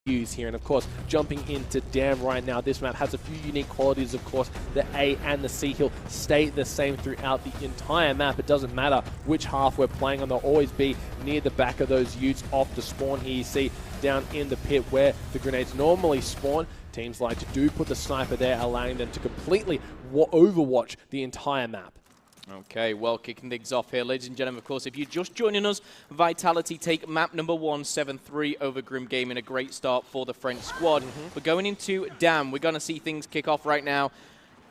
use here. And of course, jumping into Dam right now, this map has a few unique qualities. Of course, the A and the C hill stay the same throughout the entire map. It doesn't matter which half we're playing on, they'll always be near the back of those utes off the spawn here. You see down in the pit where the grenades normally spawn. Teams like to do put the sniper there, allowing them to completely overwatch the entire map. Okay, well, kicking things off here, ladies and gentlemen, of course, if you're just joining us, Vitality take map number 1, 7-3 over Grim Gaming. A great start for the French squad. We're going into Dam. We're going to see things kick off right now.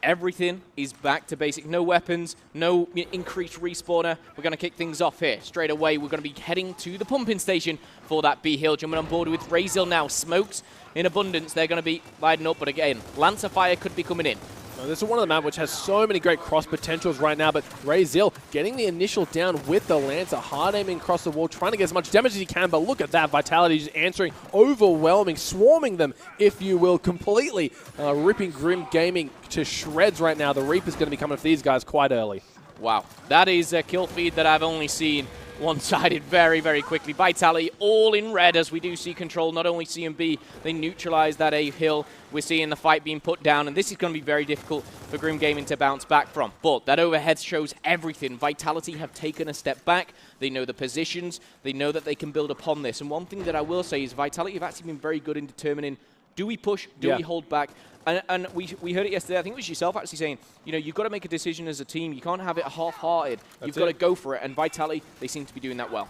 Everything is back to basic. No weapons, no increased respawner. We're going to kick things off here. Straight away, we're going to be heading to the pumping station for that B hill. Jumping on board with Razil now. Smokes in abundance. They're going to be lighting up, but again, Lancer Fire could be coming in. This is one of the map which has so many great cross potentials right now, but Razil getting the initial down with the Lancer, hard aiming across the wall, trying to get as much damage as he can, but look at that, Vitality just answering, overwhelming, swarming them, if you will, completely ripping Grim Gaming to shreds right now. The Reaper's going to be coming for these guys quite early. Wow, that is a kill feed that I've only seen one-sided very, very quickly. Vitality all in red as we do see control, not only C and B, they neutralize that A hill. We're seeing the fight being put down, and this is going to be very difficult for Grim Gaming to bounce back from. But that overhead shows everything. Vitality have taken a step back. They know the positions. They know that they can build upon this. And one thing that I will say is Vitality have actually been very good in determining, do we push, do we hold back? And we heard it yesterday. I think it was yourself actually saying, you know, you've got to make a decision as a team. You can't have it half-hearted. You've got to go for it. And Vitality, they seem to be doing that well.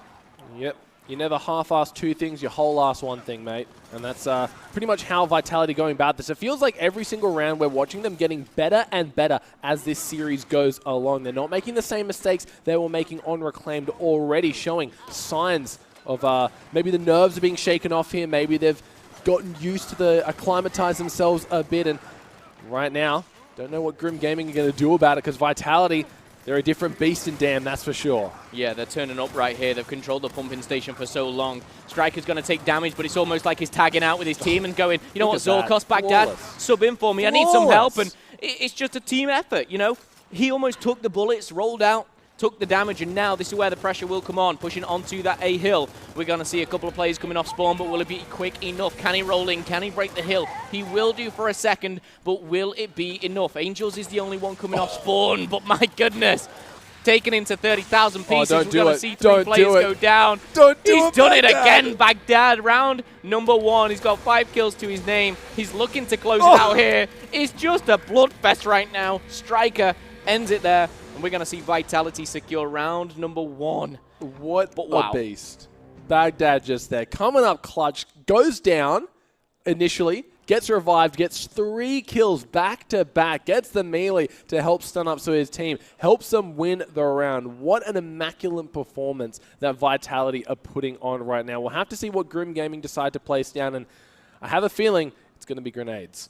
Yep. You never half-ass two things, you whole-ass one thing, mate. And that's pretty much how Vitality going about this. It feels like every single round we're watching them getting better and better as this series goes along. They're not making the same mistakes they were making on Reclaimed already, showing signs of maybe the nerves are being shaken off here. Maybe they've gotten used to the acclimatize themselves a bit, and right now don't know what Grim Gaming are going to do about it, because Vitality, they're a different beast in Dam, that's for sure. Yeah, they're turning up right here. They've controlled the pumping station for so long. Striker's going to take damage, but it's almost like he's tagging out with his team and going, you know what, Zorkos, Baghdad, sub in for me. I need some help, and it's just a team effort, you know. He almost took the bullets, rolled out, took the damage, and now this is where the pressure will come on, pushing onto that A hill. We're going to see a couple of players coming off spawn, but will it be quick enough? Can he roll in? Can he break the hill? He will do for a second, but will it be enough? Angels is the only one coming off spawn, but my goodness. Taken into 30,000 pieces. We're going to see three players go down. He's done it again, Baghdad. Round number 1. He's got 5 kills to his name. He's looking to close it out here. It's just a bloodfest right now. Striker ends it there. And we're going to see Vitality secure round number 1. What a beast. Baghdad just there. Coming up clutch. Goes down initially. Gets revived, gets 3 kills back-to-back, gets the melee to help stun up so his team, helps them win the round. What an immaculate performance that Vitality are putting on right now. We'll have to see what Grim Gaming decide to place down, and I have a feeling it's going to be grenades.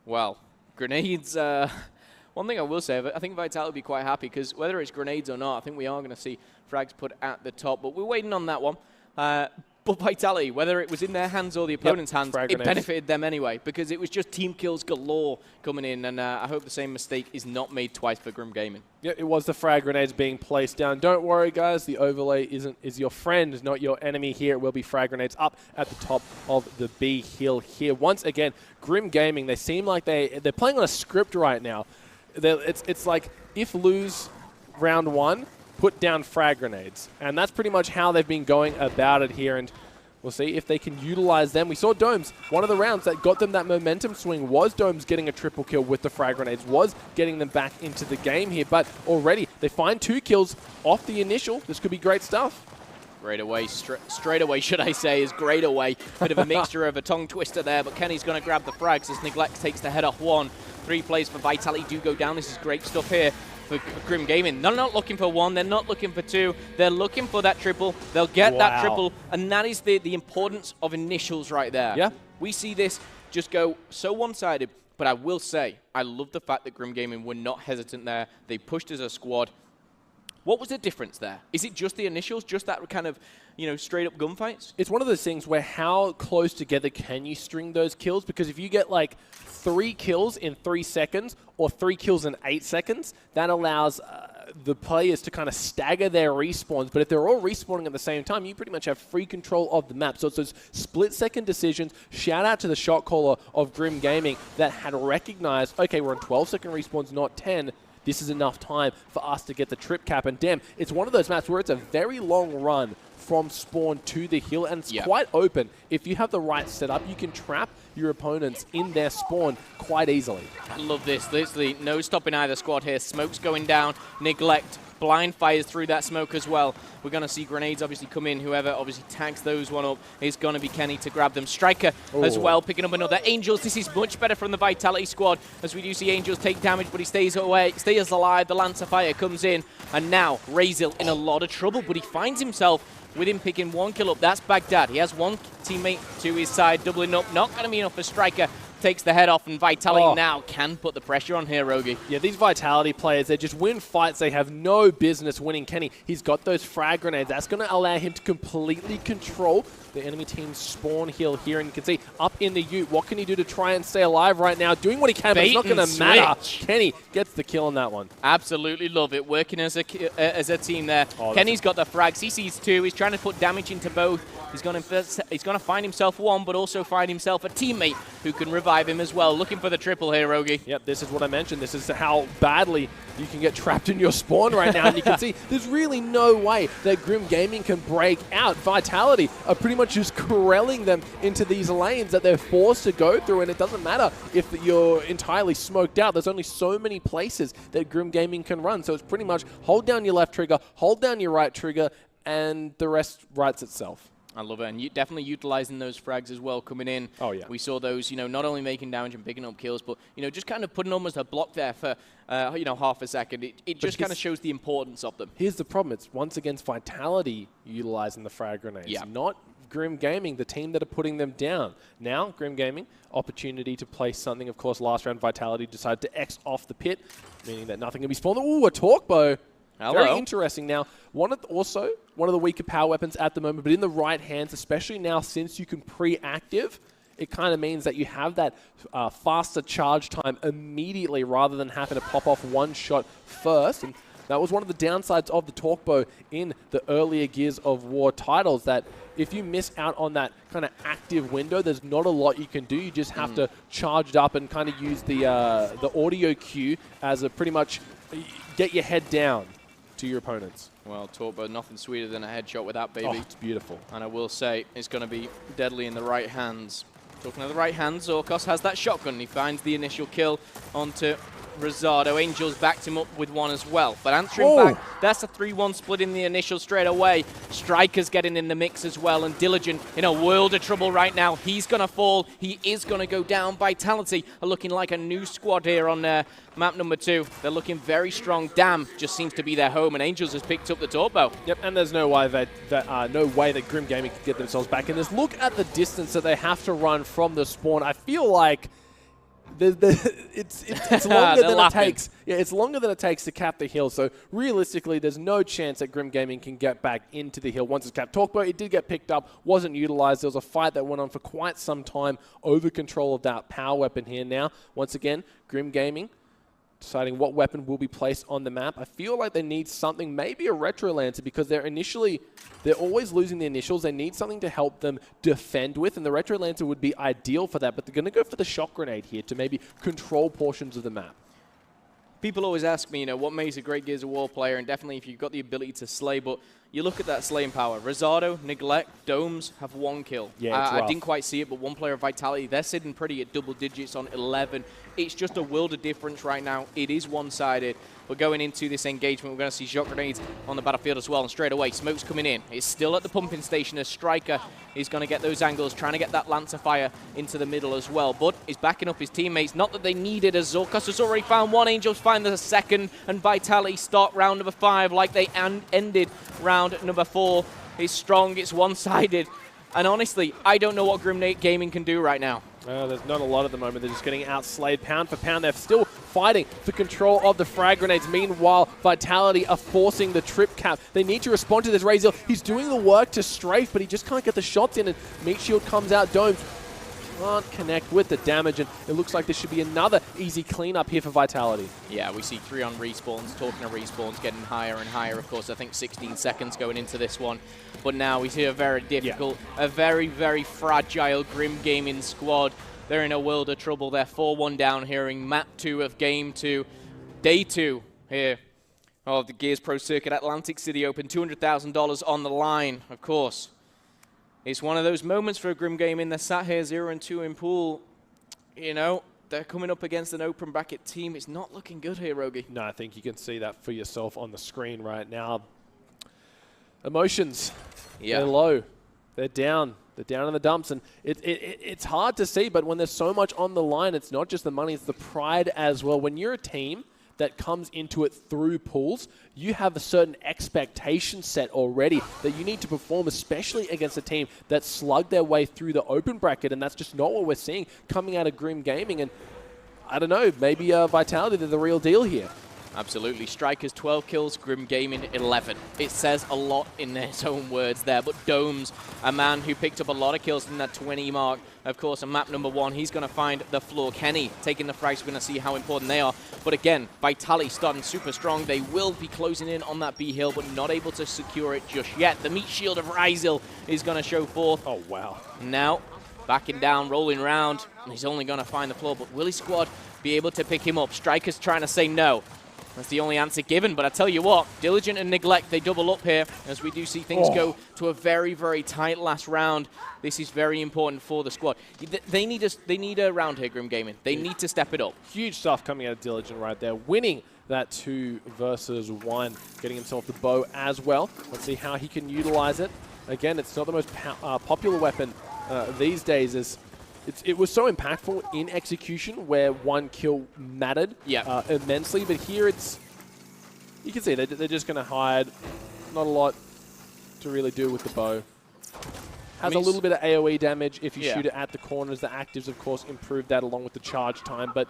Well, grenades, one thing I will say, I think Vitality will be quite happy, because whether it's grenades or not, I think we are going to see frags put at the top, but we're waiting on that one. But Vitality, whether it was in their hands or the opponent's hands, it benefited them anyway, because it was just team kills galore coming in, and I hope the same mistake is not made twice for Grim Gaming. Yeah, it was the frag grenades being placed down. Don't worry, guys. The overlay is your friend, not your enemy here. It will be frag grenades up at the top of the B hill here. Once again, Grim Gaming, they seem like they're playing on a script right now. It's like, if lose round 1, put down frag grenades. And that's pretty much how they've been going about it here. And we'll see if they can utilize them. We saw Domes. One of the rounds that got them that momentum swing was Domes getting a triple kill with the frag grenades, was getting them back into the game here. But already, they find 2 kills off the initial. This could be great stuff. Straight away, should I say, is great away. Bit of a mixture of a tongue twister there, but Kenny's going to grab the frags as Neglect takes the head off 1. 3 plays for Vitality do go down. This is great stuff here for Grim Gaming. They're not looking for 1, they're not looking for 2, they're looking for that triple. They'll get that triple, and that is the importance of initials right there. Yeah. We see this just go so one-sided, but I will say, I love the fact that Grim Gaming were not hesitant there. They pushed as a squad. What was the difference there? Is it just the initials, just that kind of, you know, straight-up gunfights? It's one of those things where how close together can you string those kills? Because if you get, like, 3 kills in 3 seconds or 3 kills in 8 seconds, that allows the players to kind of stagger their respawns, but if they're all respawning at the same time, you pretty much have free control of the map. So it's those split-second decisions. Shout out to the shot caller of Grim Gaming that had recognized, okay, we're on 12-second respawns, not 10. This is enough time for us to get the trip cap. And damn, it's one of those maps where it's a very long run from spawn to the hill, and it's quite open. If you have the right setup, you can trap your opponents in their spawn quite easily. I love this. Literally, no stopping either squad here. Smoke's going down. Neglect blind fires through that smoke as well. We're going to see grenades obviously come in. Whoever obviously tags those one up is going to be Kenny to grab them. Striker as well, picking up another. Angels, this is much better from the Vitality squad, as we do see Angels take damage, but he stays away, stays alive. The Lancer Fire comes in, and now Razil in a lot of trouble, but he finds himself with him picking 1 kill up. That's Baghdad. He has one teammate to his side, doubling up. Not going to be enough for Striker. Takes the head off, and Vitality now can put the pressure on here, Rogi. Yeah, these Vitality players, they just win fights. They have no business winning. Kenny, he's got those frag grenades. That's going to allow him to completely control the enemy team's spawn hill here. And you can see up in the ute, what can he do to try and stay alive right now? Doing what he can, but it's not going to matter. Kenny gets the kill on that one. Absolutely love it. Working as a team there. Kenny's got the frags. He sees 2. He's trying to put damage into both. He's going to find himself 1, but also find himself a teammate who can revive him as well. Looking for the triple here, Rogi. Yep, this is what I mentioned. This is how badly you can get trapped in your spawn right now. And you can see there's really no way that Grim Gaming can break out. Vitality are pretty much just corralling them into these lanes that they're forced to go through. And it doesn't matter if you're entirely smoked out. There's only so many places that Grim Gaming can run. So it's pretty much hold down your left trigger, hold down your right trigger, and the rest writes itself. I love it, and definitely utilizing those frags as well coming in. Oh, yeah. We saw those, not only making damage and picking up kills, but, just kind of putting almost a block there for, half a second. It just kind of shows the importance of them. Here's the problem. It's once against Vitality utilizing the frag grenades, not Grim Gaming, the team that are putting them down. Now, Grim Gaming, opportunity to place something. Of course, last round, Vitality decided to X off the pit, meaning that nothing can be spawned. Ooh, a torque bow. Hello. Very interesting. Now, one of the weaker power weapons at the moment, but in the right hands, especially now since you can pre-active, it kind of means that you have that faster charge time immediately rather than having to pop off one shot first. And that was one of the downsides of the torque bow in the earlier Gears of War titles, that if you miss out on that kind of active window, there's not a lot you can do. You just have to charge it up and kind of use the audio cue as a pretty much get your head down to your opponents. Well, Torbo, nothing sweeter than a headshot with that, baby. Oh, it's beautiful. And I will say, it's going to be deadly in the right hands. Talking of the right hands, Zorkos has that shotgun. He finds the initial kill onto Rosado. Angels backed him up with 1 as well. But answering back, that's a 3-1 split in the initial straight away. Striker's getting in the mix as well. And Diligent in a world of trouble right now. He's going to fall. He is going to go down. Vitality are looking like a new squad here on map number 2. They're looking very strong. Dam just seems to be their home. And Angels has picked up the torpo. Yep, and there's no way that Grim Gaming can get themselves back in this. Look at the distance that they have to run from the spawn. I feel like it's longer than it takes. Yeah, it's longer than it takes to cap the hill. So realistically, there's no chance that Grim Gaming can get back into the hill once it's capped. Torque bow, it did get picked up, wasn't utilized. There was a fight that went on for quite some time over control of that power weapon here. Now, once again, Grim Gaming deciding what weapon will be placed on the map. I feel like they need something, maybe a Retro Lancer, because they're always losing the initials. They need something to help them defend with, and the Retro Lancer would be ideal for that, but they're going to go for the shock grenade here to maybe control portions of the map. People always ask me, what makes a great Gears of War player, and definitely if you've got the ability to slay, but you look at that slaying power. Rosado, Neglect, Domes have 1 kill. Yeah, I didn't quite see it, but one player of Vitality, they're sitting pretty at double digits on 11. It's just a world of difference right now. It is one-sided. But going into this engagement, we're going to see shot grenades on the battlefield as well. And straight away, smoke's coming in. It's still at the pumping station as Striker is going to get those angles, trying to get that Lancer Fire into the middle as well. But he's backing up his teammates. Not that they need it, as Zorkos has already found 1. Angels find the 2nd. And Vitality start round number 5 like they ended round number 4. It's strong. It's one-sided. And honestly, I don't know what Grim Gaming can do right now. There's not a lot at the moment. They're just getting outslayed pound for pound. They're still fighting for control of the frag grenades. Meanwhile, Vitality are forcing the trip cap. They need to respond to this Razil. He's doing the work to strafe, but he just can't get the shots in, and Meat Shield comes out. Domes can't connect with the damage, and it looks like this should be another easy cleanup here for Vitality. Yeah, we see 3 on respawns, talking of respawns, getting higher and higher. Of course, I think 16 seconds going into this one. But now we see a very difficult, a very, very fragile Grim Gaming squad. They're in a world of trouble. They're 4-1 down here in map 2 of game 2. Day 2 here of the Gears Pro Circuit Atlantic City Open. $200,000 on the line, of course. It's one of those moments for Grim Gaming. They're sat here 0-2 in pool. You know, they're coming up against an open bracket team. It's not looking good here, Rogi. No, I think you can see that for yourself on the screen right now. Emotions, they're low. They're down. They're down in the dumps. And it's hard to see, but when there's so much on the line, it's not just the money, it's the pride as well. When you're a team that comes into it through pools, you have a certain expectation set already that you need to perform, especially against a team that slugged their way through the open bracket, and that's just not what we're seeing coming out of Grim Gaming. And I don't know, maybe Vitality, they're the real deal here. Absolutely. Strikers 12 kills, Grim Gaming 11. It says a lot in his own words there, but Domes, a man who picked up a lot of kills in that 20 mark, of course, on map number 1, he's going to find the floor. Kenny taking the frags, we're going to see how important they are. But again, Vitality starting super strong. They will be closing in on that B hill, but not able to secure it just yet. The meat shield of Ryzel is going to show forth. Oh, wow. Now, backing down, rolling around, and he's only going to find the floor, but will his squad be able to pick him up? Strikers trying to say no. That's the only answer given, but I tell you what, Diligent and Neglect, they double up here as we do see things go to a very, very tight last round. This is very important for the squad. They need a round here, Grim Gaming. They need to step it up. Huge stuff coming out of Diligent right there, winning that 2 versus 1, getting himself the bow as well. Let's see how he can utilize it. Again, it's not the most popular weapon these days. It was so impactful in execution where 1 kill mattered immensely, but here you can see they're just going to hide. Not a lot to really do with the bow. Has a little bit of AoE damage if you shoot it at the corners. The actives, of course, improve that along with the charge time, but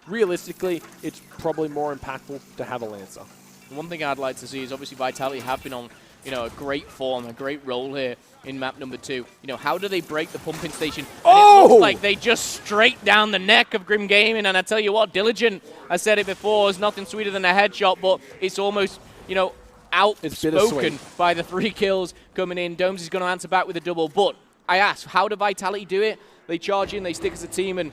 realistically, it's probably more impactful to have a Lancer. One thing I'd like to see is obviously Vitality have been on, you know, a great form, a great role here in map number 2. You know, how do they break the pumping station? And it looks like they just straight down the neck of Grim Gaming, and I tell you what, Diligent, I said it before, is nothing sweeter than a headshot, but it's almost, you know, outspoken by the 3 kills coming in. Domes is going to answer back with a double, but I asked, how do Vitality do it? They charge in, they stick as a team, and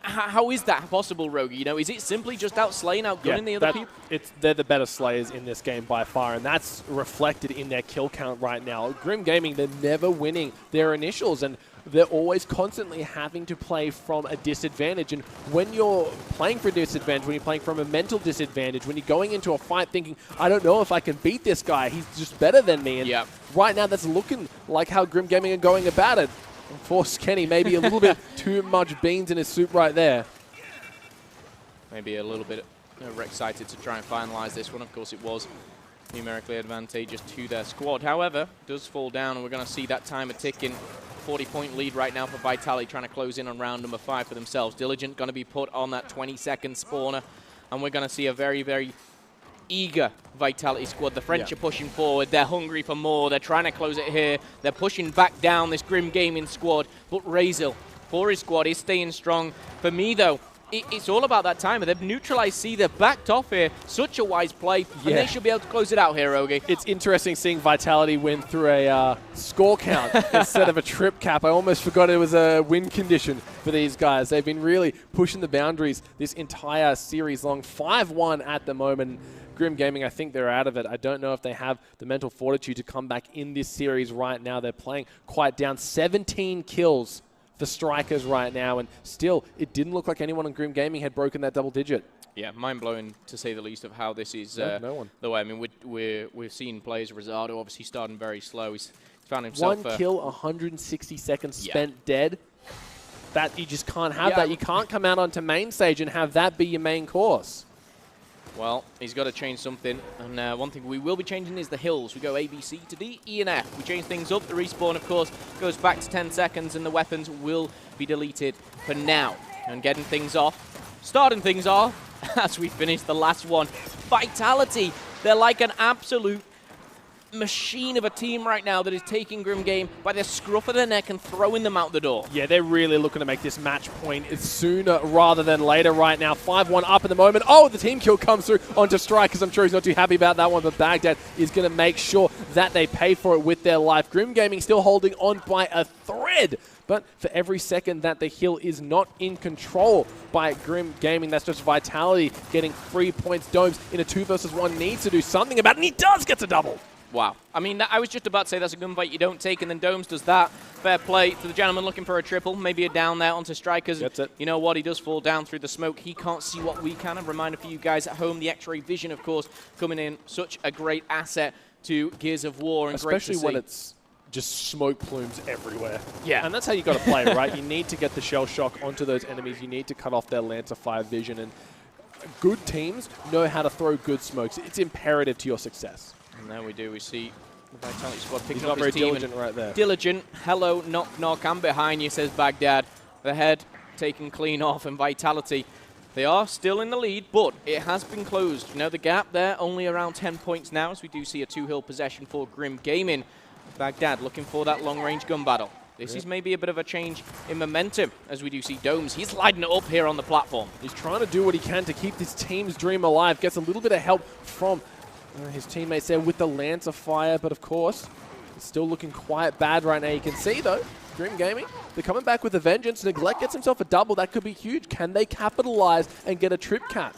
how is that possible, Rogi? You know, is it simply just outslaying, outgunning the other people? They're the better slayers in this game by far, and that's reflected in their kill count right now. Grim Gaming, they're never winning their initials, and they're always constantly having to play from a disadvantage. And when you're playing for a disadvantage, when you're playing from a mental disadvantage, when you're going into a fight thinking, I don't know if I can beat this guy, he's just better than me. And right now, that's looking like how Grim Gaming are going about it. Force Kenny maybe a little bit too much beans in his soup right there. Maybe a little bit excited to try and finalize this one. Of course, it was numerically advantageous to their squad. However, it does fall down, and we're going to see that timer ticking. 40-point lead right now for Vitality, trying to close in on round number 5 for themselves. Diligent going to be put on that 20-second spawner, and we're going to see a very, very eager Vitality squad. The French are pushing forward. They're hungry for more. They're trying to close it here. They're pushing back down this Grim Gaming squad. But Ryzel, for his squad, is staying strong. For me, though, it's all about that timer. They've neutralized C. They're backed off here. Such a wise play. And they should be able to close it out here, Rogi. It's interesting seeing Vitality win through a score count instead of a trip cap. I almost forgot it was a win condition for these guys. They've been really pushing the boundaries this entire series long. 5-1 at the moment. Grim Gaming, I think they're out of it. I don't know if they have the mental fortitude to come back in this series right now. They're playing quite down. 17 kills for Strikers right now, and still, it didn't look like anyone in Grim Gaming had broken that double digit. Yeah, mind-blowing to say the least of how this is. No one. The way, I mean, we've seen players, Rosado obviously starting very slow. He's found himself 1 kill, 160 seconds spent dead. That you just can't have that. You can't come out onto main stage and have that be your main course. Well, he's got to change something, and one thing we will be changing is the hills. We go A, B, C to D, E, and F. We change things up. The respawn, of course, goes back to 10 seconds, and the weapons will be deleted for now. And getting things off, starting things off, as we finish the last one. Vitality, they're like an absolute machine of a team right now that is taking Grim Game by the scruff of their neck and throwing them out the door. Yeah, they're really looking to make this match point sooner rather than later right now. 5-1 up at the moment. Oh, the team kill comes through onto Strike, because I'm sure he's not too happy about that one, but Baghdad is going to make sure that they pay for it with their life. Grim Gaming still holding on by a thread, but for every second that the hill is not in control by Grim Gaming, that's just Vitality getting 3 points. Domes in a 2 versus 1 needs to do something about it, and he does get to double. Wow. I mean, I was just about to say that's a gunfight you don't take, and then Domes does that. Fair play to the gentleman looking for a triple. Maybe a down there onto Strikers. Gets it. You know what? He does fall down through the smoke. He can't see what we can. A reminder for you guys at home, the X-Ray Vision, of course, coming in. Such a great asset to Gears of War. And especially great to see. when it's just smoke plumes everywhere. Yeah. And that's how you got to play, right? You need to get the shell shock onto those enemies. You need to cut off their Lancer Fire vision. And good teams know how to throw good smokes. It's imperative to your success. And there we do. We see the Vitality squad picking He's up not his very team. diligent right there. Diligent. Hello, knock, knock. I'm behind you, says Baghdad. The head taken clean off, and Vitality, they are still in the lead, but it has been closed. You know, the gap there, only around 10 points now, as we do see a 2-hill possession for Grim Gaming. Baghdad looking for that long-range gun battle. This is maybe a bit of a change in momentum, as we do see Domes. He's lighting it up here on the platform. He's trying to do what he can to keep this team's dream alive. Gets a little bit of help from his teammates there with the Lancer Fire, but of course, it's still looking quite bad right now. You can see, though, Grim Gaming, they're coming back with a vengeance. Neglect gets himself a double. That could be huge. Can they capitalize and get a trip cap?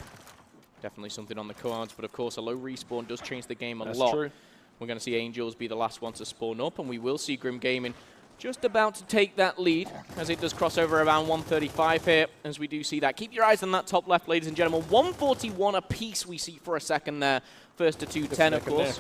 Definitely something on the cards, but of course, a low respawn does change the game a That's lot. true. We're going to see Angels be the last one to spawn up, and we will see Grim Gaming just about to take that lead, as it does cross over around 135 here, as we do see that. Keep your eyes on that top left, ladies and gentlemen. 141 apiece we see for a second there. First to 210, of course.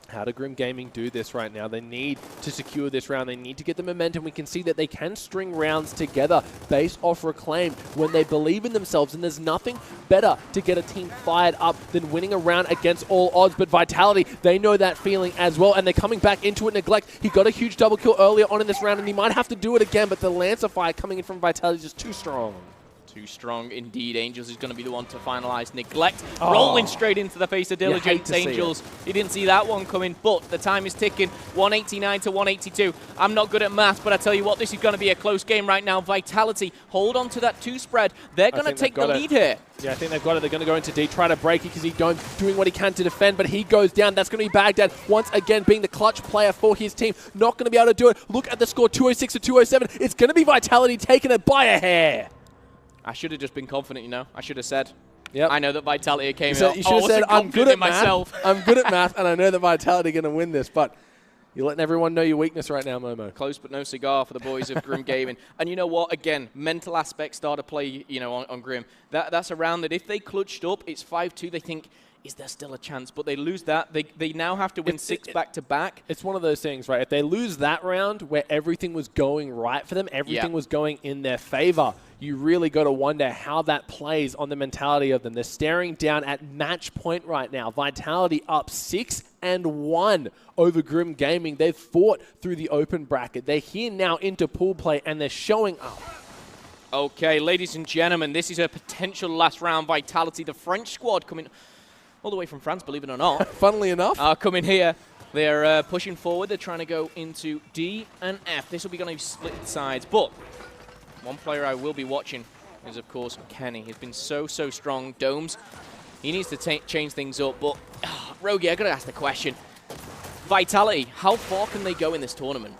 How do Grim Gaming do this right now? They need to secure this round. They need to get the momentum. We can see that they can string rounds together based off Reclaimed when they believe in themselves, and there's nothing better to get a team fired up than winning a round against all odds. But Vitality, they know that feeling as well, and they're coming back into it. Neglect, he got a huge double kill earlier on in this round, and he might have to do it again, but the Lancer Fire coming in from Vitality is just too strong. Too strong indeed. Angels is going to be the one to finalize. Neglect rolling straight into the face of Diligence. Angels, he didn't see that one coming, but the time is ticking. 189 to 182. I'm not good at math, but I tell you what, this is going to be a close game right now. Vitality, hold on to that 2 spread. They're going to take the lead here. Yeah, I think they've got it. They're going to go into D, try to break it because he's doing what he can to defend, but he goes down. That's going to be Baghdad once again being the clutch player for his team. Not going to be able to do it. Look at the score, 206 to 207. It's going to be Vitality taking it by a hair. I should have just been confident, you know. I should have said, yep. I know that Vitality came in. You should have said, I'm good at myself. math. I'm good at math, and I know that Vitality are going to win this, but you're letting everyone know your weakness right now, Momo. Close but no cigar for the boys of Grim Gaming. And you know what? Again, mental aspects start to play, you know, on Grim. That's a round that if they clutched up, it's 5-2. They think, is there still a chance? But they lose that. They now have to win 6 back-to-back. It's one of those things, right? If they lose that round where everything was going right for them, everything was going in their favor, you really got to wonder how that plays on the mentality of them. They're staring down at match point right now. Vitality up 6-1 over Grim Gaming. They've fought through the open bracket. They're here now into pool play, and they're showing up. Okay, ladies and gentlemen, this is a potential last round. Vitality, the French squad coming all the way from France, believe it or not. Funnily enough. Coming here. They're pushing forward. They're trying to go into D and F. This will be going to split sides, but one player I will be watching is, of course, Kenny. He's been so strong. Domes, he needs to change things up. But, Rogi, I've got to ask the question. Vitality, how far can they go in this tournament?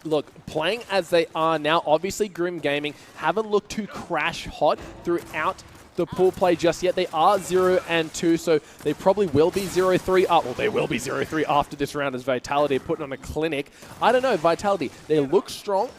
Look, playing as they are now, obviously Grim Gaming haven't looked too crash hot throughout the pool play just yet. They are 0-2, so they probably will be 0-3 up. Well, they will be 0-3 after this round as Vitality are putting on a clinic. I don't know, Vitality, they look strong.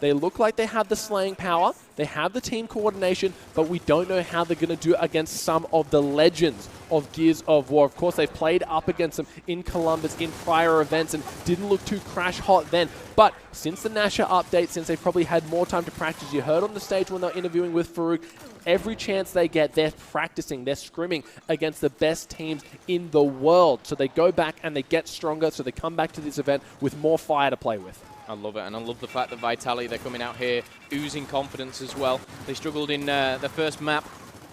They look like they have the slaying power. They have the team coordination, but we don't know how they're going to do against some of the legends of Gears of War. Of course, they've played up against them in Columbus in prior events and didn't look too crash hot then. But since the Nasher update, since they've probably had more time to practice, you heard on the stage when they're interviewing with Farouk, every chance they get, they're practicing, they're scrimming against the best teams in the world. So they go back and they get stronger, so they come back to this event with more fire to play with. I love it, and I love the fact that Vitality, they're coming out here oozing confidence as well. They struggled in the first map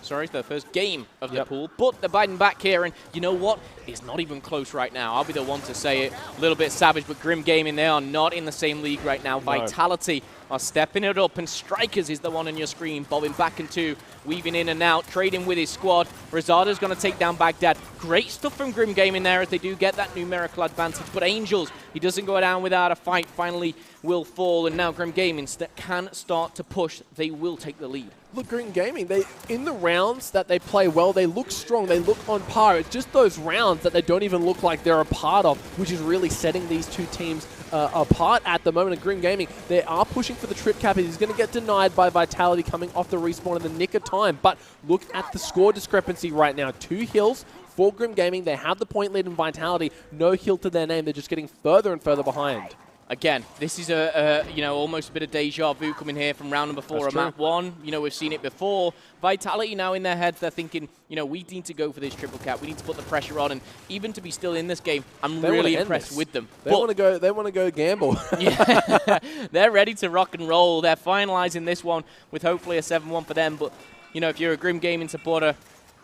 Sorry, it's their first game of the pool, but they're biting back here, and you know what? It's not even close right now. I'll be the one to say it. A little bit savage, but Grim Gaming, they are not in the same league right now. No. Vitality are stepping it up, and Strikers is the one on your screen, bobbing back and two, weaving in and out, trading with his squad. Rosada's going to take down Baghdad. Great stuff from Grim Gaming there as they do get that numerical advantage, but Angels, he doesn't go down without a fight, finally will fall, and now Grim Gaming can start to push. They will take the lead. Look, Grim Gaming, in the rounds that they play well, they look strong, they look on par. It's just those rounds that they don't even look like they're a part of, which is really setting these two teams apart at the moment. And Grim Gaming, they are pushing for the trip cap. He's going to get denied by Vitality coming off the respawn in the nick of time. But look at the score discrepancy right now. 2 hills for Grim Gaming. They have the point lead in Vitality. No hill to their name. They're just getting further and further behind. Again, this is almost a bit of deja vu coming here from round number 4 of map 1. We've seen it before. Vitality now in their heads, they're thinking, we need to go for this triple cap. We need to put the pressure on, and even to be still in this game, I'm really impressed with them. They want to go gamble. Yeah, they're ready to rock and roll. They're finalizing this one with hopefully a 7-1 for them. But if you're a Grim Gaming supporter,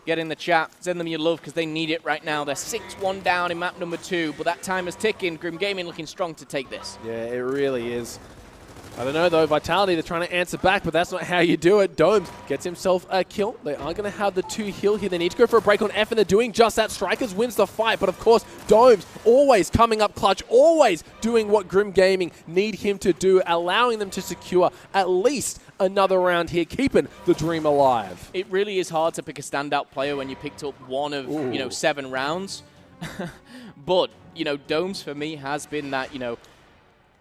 get in the chat, send them your love because they need it right now. They're 6-1 down in map number 2, but that time is ticking. Grim Gaming looking strong to take this. Yeah, it really is. I don't know, though. Vitality, they're trying to answer back, but that's not how you do it. Domes gets himself a kill. They are going to have the 2 heal here. They need to go for a break on F, and they're doing just that. Strikers wins the fight, but of course, Domes always coming up clutch, always doing what Grim Gaming need him to do, allowing them to secure at least another round here, keeping the dream alive. It really is hard to pick a standout player when you picked up one of 7 rounds. But Domes for me has been that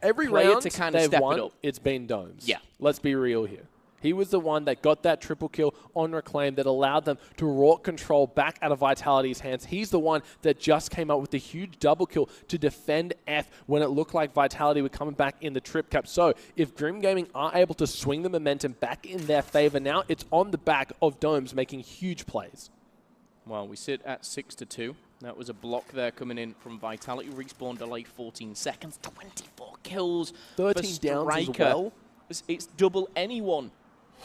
every round to kind of step it up. It's been Domes. Yeah, let's be real here. He was the one that got that triple kill on Reclaim that allowed them to rort control back out of Vitality's hands. He's the one that just came up with the huge double kill to defend F when it looked like Vitality were coming back in the trip cap. So if Grim Gaming are able to swing the momentum back in their favor now, it's on the back of Domes making huge plays. Well, we sit at 6-2. That was a block there coming in from Vitality. Respawn delayed 14 seconds. 24 kills. 13 downs as well. It's double anyone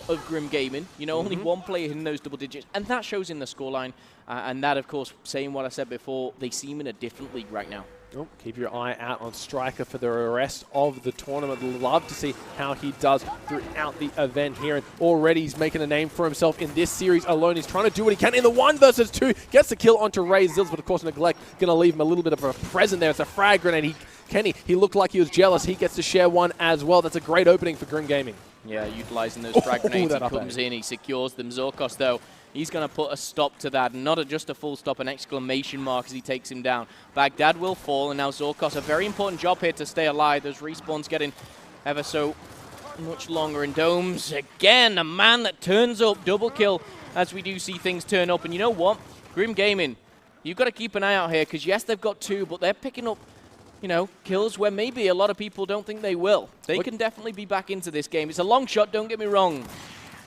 of Grim Gaming. Only one player in those double digits. And that shows in the scoreline. And that, of course, saying what I said before, they seem in a different league right now. Oh, keep your eye out on Striker for the rest of the tournament. Love to see how he does throughout the event here. And already he's making a name for himself in this series alone. He's trying to do what he can in the 1 versus 2. Gets the kill onto Ray Zills, but of course Neglect going to leave him a little bit of a present there. It's a frag grenade. Kenny, he looked like he was jealous. He gets to share one as well. That's a great opening for Grim Gaming. Yeah, utilizing those frag grenades. He comes in, he secures them. Zorkos, though, he's going to put a stop to that. Not just a full stop, an exclamation mark as he takes him down. Baghdad will fall, and now Zorkos, a very important job here to stay alive. Those respawns getting ever so much longer. And Domes, again, a man that turns up. Double kill as we do see things turn up. And you know what? Grim Gaming, you've got to keep an eye out here because, yes, they've got 2, but they're picking up kills where maybe a lot of people don't think they will. They can definitely be back into this game. It's a long shot, don't get me wrong,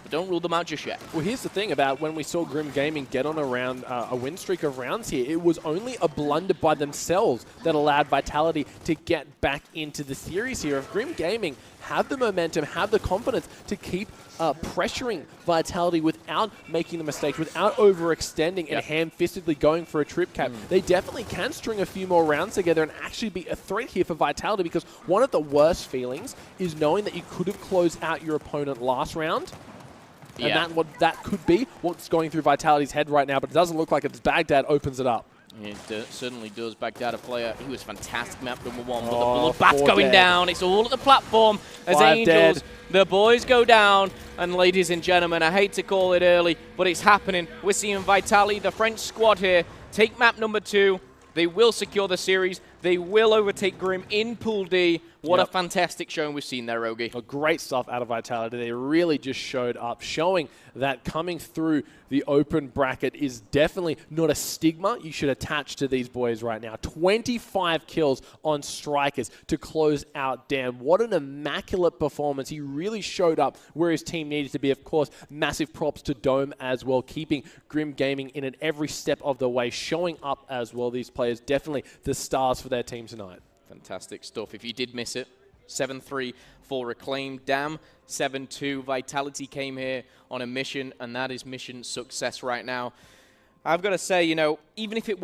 but don't rule them out just yet. Well, here's the thing about when we saw Grim Gaming get on a win streak of rounds here. It was only a blunder by themselves that allowed Vitality to get back into the series here. If Grim Gaming have the momentum, have the confidence to keep pressuring Vitality without making the mistakes, without overextending and ham-fistedly going for a trip cap, they definitely can string a few more rounds together and actually be a threat here for Vitality, because one of the worst feelings is knowing that you could have closed out your opponent last round. And that could be what's going through Vitality's head right now, but it doesn't look like it as Baghdad opens it up. It certainly does. Baghdad, a player, he was fantastic map number 1, but the bloodbath going down. It's all at the platform as Angels, the boys go down. And ladies and gentlemen, I hate to call it early, but it's happening. We're seeing Vitality, the French squad here, take map number 2. They will secure the series. They will overtake Grim in Pool D. What a fantastic showing we've seen there, Rogi. Great stuff out of Vitality. They really just showed up, showing that coming through the open bracket is definitely not a stigma you should attach to these boys right now. 25 kills on Strikers to close out Dan. What an immaculate performance. He really showed up where his team needed to be. Of course, massive props to Dome as well, keeping Grim Gaming in at every step of the way, showing up as well. These players definitely the stars for their team tonight. Fantastic stuff. If you did miss it, 7-3 for Reclaim. Dam, 7-2. Vitality came here on a mission, and that is mission success right now. I've got to say, you know, even if it